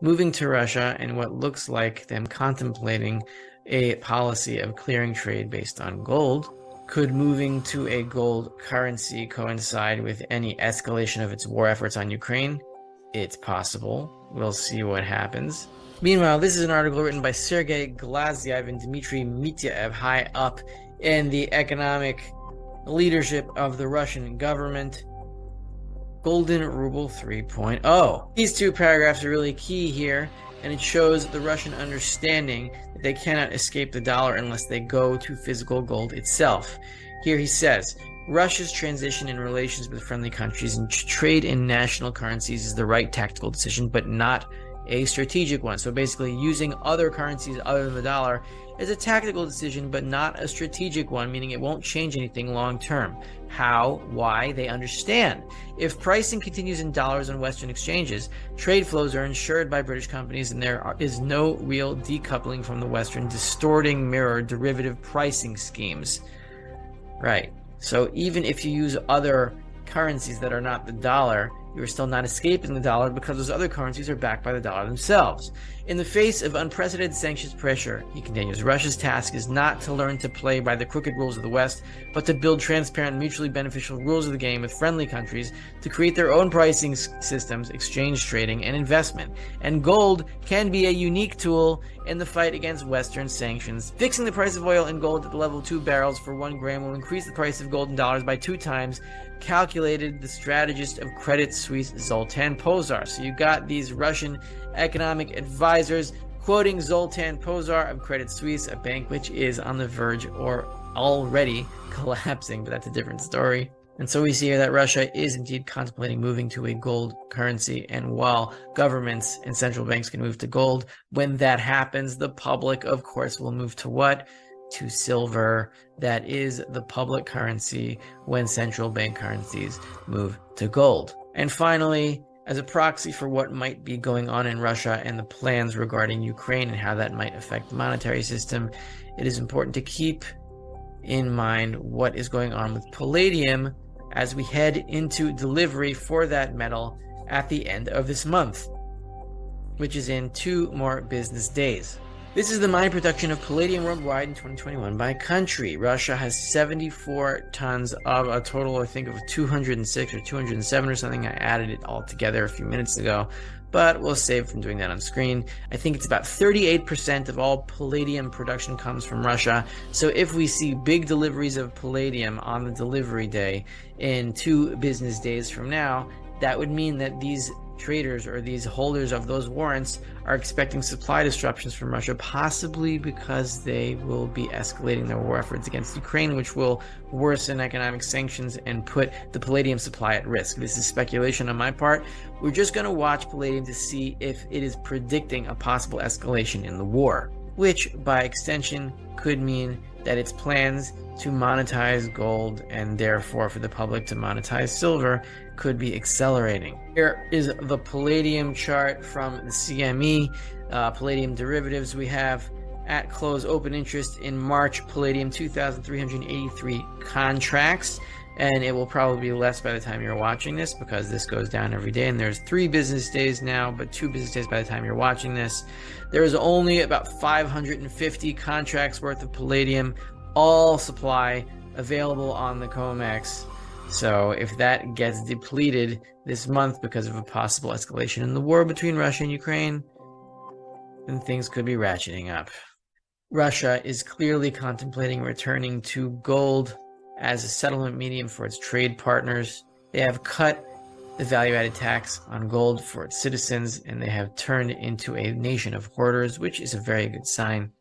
moving to Russia and what looks like them contemplating a policy of clearing trade based on gold. Could moving to a gold currency coincide with any escalation of its war efforts on Ukraine? It's possible. We'll see what happens. Meanwhile, this is an article written by Sergei Glazyev and Dmitry Mityaev, high up in the economic leadership of the Russian government. Golden Ruble 3.0. These two paragraphs are really key here, and it shows the Russian understanding that they cannot escape the dollar unless they go to physical gold itself. Here he says, Russia's transition in relations with friendly countries and trade in national currencies is the right tactical decision, but not a strategic one. So basically, using other currencies other than the dollar is a tactical decision, but not a strategic one, meaning it won't change anything long term. How? Why? They understand. If pricing continues in dollars on Western exchanges, trade flows are insured by British companies, and there is no real decoupling from the Western distorting mirror derivative pricing schemes. Right. So even if you use other currencies that are not the dollar, you're still not escaping the dollar because those other currencies are backed by the dollar themselves. In the face of unprecedented sanctions pressure, he continues, Russia's task is not to learn to play by the crooked rules of the West, but to build transparent, mutually beneficial rules of the game with friendly countries to create their own pricing systems, exchange trading, and investment. And gold can be a unique tool in the fight against Western sanctions. Fixing the price of oil and gold at the level of 2 barrels for 1 gram will increase the price of gold in dollars by 2 times, calculated the strategist of Credit Suisse Zoltan Pozar. So you got these Russian economic advisors quoting Zoltan Pozar of Credit Suisse, a bank which is on the verge or already collapsing, but that's a different story. And so we see here that Russia is indeed contemplating moving to a gold currency. And while governments and central banks can move to gold, when that happens, the public, of course, will move to what? To silver. That is the public currency when central bank currencies move to gold. And finally, as a proxy for what might be going on in Russia and the plans regarding Ukraine and how that might affect the monetary system, it is important to keep in mind what is going on with palladium as we head into delivery for that metal at the end of this month, which is in 2 more business days. This is the mine production of palladium worldwide in 2021 by country. Russia has 74 tons of a total, I think, of 206 or 207 or something. I added it all together a few minutes ago, but we'll save from doing that on screen. I think it's about 38% of all palladium production comes from Russia. So if we see big deliveries of palladium on the delivery day in 2 business days from now, that would mean that these traders or these holders of those warrants are expecting supply disruptions from Russia, possibly because they will be escalating their war efforts against Ukraine, which will worsen economic sanctions and put the palladium supply at risk. This is speculation on my part. We're just going to watch palladium to see if it is predicting a possible escalation in the war, which by extension could mean that its plans to monetize gold and therefore for the public to monetize silver could be accelerating. Here is the palladium chart from the CME, palladium derivatives. We have at close open interest in March, palladium 2,383 contracts, and it will probably be less by the time you're watching this because this goes down every day, and there's 3 business days now, but 2 business days by the time you're watching this. There is only about 550 contracts worth of palladium, all supply available on the COMEX. So if that gets depleted this month because of a possible escalation in the war between Russia and Ukraine, then things could be ratcheting up. Russia is clearly contemplating returning to gold as a settlement medium for its trade partners. They have cut the value-added tax on gold for its citizens, and they have turned into a nation of hoarders, which is a very good sign.